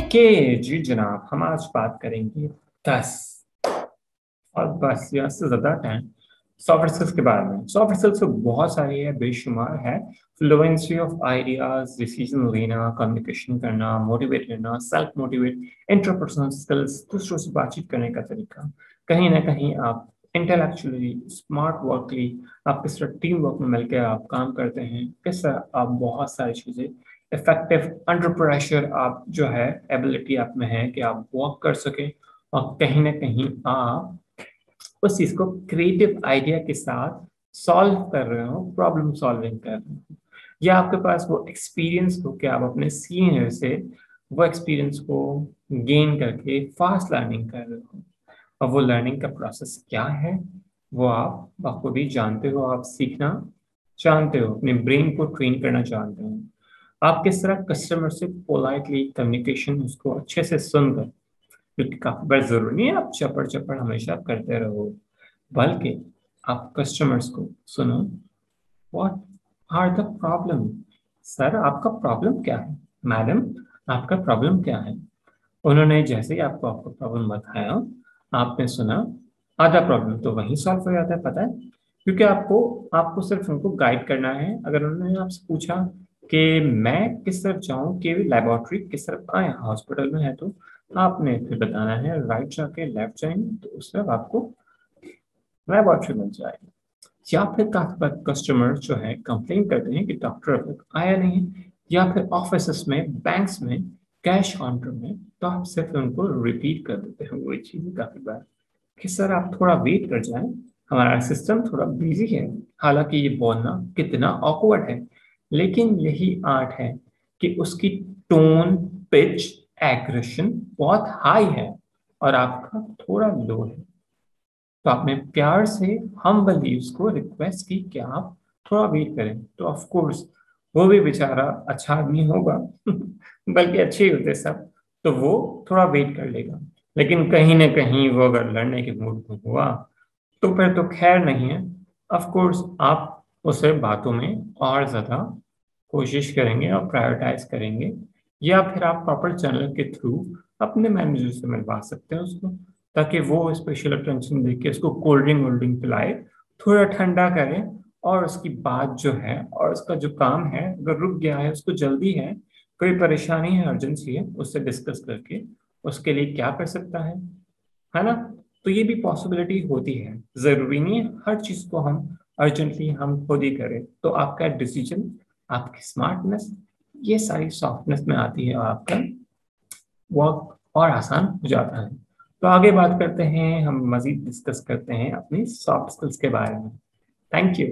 Okay जी जनाब, हम आज बात करेंगे 10 और बस या से ज़्यादा टाइम सॉफ्ट स्किल्स के बारे में। सॉफ्ट स्किल्स तो बहुत सारी है, बेशुमार है। फ्लुएंसी ऑफ आइडियाज, डिसीजन लेना, कम्युनिकेशन करना, मोटिवेट करना, सेल्फ मोटिवेट, इंटरपर्सनल स्किल्स, दूसरों से बातचीत करने का तरीका। कहीं ना कहीं आप इंटेलेक्चुअली स्मार्ट वर्कली आप किस तरह टीम वर्क में मिलकर आप काम करते हैं, किस तरह आप बहुत सारी चीज़ें इफेक्टिव अंडर प्रेशर आप जो है एबिलिटी आप में है कि आप वर्क कर सकें और कहीं ना कहीं आप उस चीज को क्रिएटिव आइडिया के साथ सॉल्व कर रहे हो, प्रॉब्लम सॉल्विंग कर रहे हो, या आपके पास वो एक्सपीरियंस हो कि आप अपने सीनियर से वो एक्सपीरियंस को गेन करके फास्ट लर्निंग कर रहे हो। और वो लर्निंग का प्रोसेस क्या है वो आप भी जानते हो, आप सीखना जानते हो, अपने ब्रेन को ट्रेन करना जानते हो। आप किस तरह कस्टमर से पोलाइटली कम्युनिकेशन उसको अच्छे से सुनकर, क्योंकि काफी बार जरूरी नहीं है आप चपड़ चपड़ हमेशा करते रहो, बल्कि आप कस्टमर्स को सुनो। What are the problem? Sir आपका प्रॉब्लम क्या है? मैडम आपका प्रॉब्लम क्या है? उन्होंने जैसे ही आपको आपका प्रॉब्लम बताया, आपने सुना, आधा प्रॉब्लम तो वहीं सॉल्व हो जाता है, पता है। क्योंकि आपको आपको सिर्फ उनको गाइड करना है। अगर उन्होंने आपसे पूछा कि मैं किस तरफ जाऊं, कि लेबोरेटरी किस तरफ आए, हॉस्पिटल में है, तो आपने फिर बताना है राइट जाके लेफ्ट जाएंगे तो उस तरफ आपको लेबोरेटरी मिल जाएगी। या फिर काफी बार कस्टमर जो है कंप्लेन करते हैं कि डॉक्टर अब तक आया नहीं है, या फिर ऑफिस में, बैंक्स में, कैश काउंटर में, तो आप सिर्फ उनको रिपीट कर देते हैं वही चीज काफी बार कि सर आप थोड़ा वेट कर जाएं, हमारा सिस्टम थोड़ा बिजी है। हालांकि ये बोलना कितना ऑकवर्ड है, लेकिन यही आर्ट है कि उसकी टोन, पिच, एग्रेशन बहुत हाई है और आपका थोड़ा लो है, तो आपने प्यार से हम्बली उसको रिक्वेस्ट की कि आप थोड़ा वेट करें, तो ऑफ कोर्स वो भी बेचारा अच्छा आदमी होगा बल्कि अच्छे ही होते सब, तो वो थोड़ा वेट कर लेगा। लेकिन कहीं ना कहीं वो अगर लड़ने के मूड में हुआ तो फिर तो खैर नहीं है। ऑफ कोर्स आप उसे बातों में और ज्यादा कोशिश करेंगे और प्रायोरिटाइज करेंगे, या फिर आप प्रॉपर चैनल के थ्रू अपने मैनेजर से मिलवा सकते हैं उसको, ताकि वो स्पेशल अटेंशन देके उसको कोल्ड ड्रिंक वोल्ड ड्रिंक पिलाए, थोड़ा ठंडा करें, और उसकी बात जो है और उसका जो काम है अगर रुक गया है, उसको जल्दी है, कोई परेशानी है, अर्जेंसी है, उससे डिस्कस करके उसके लिए क्या कर सकता है ना। तो ये भी पॉसिबिलिटी होती है, जरूरी नहीं है हर चीज को हम अर्जेंटली हम खुद ही करें। तो आपका डिसीजन, आपकी स्मार्टनेस, ये सारी सॉफ्टनेस में आती है और आपका वर्क और आसान हो जाता है। तो आगे बात करते हैं, हम मजीद डिस्कस करते हैं अपनी सॉफ्ट स्किल्स के बारे में। Thank you.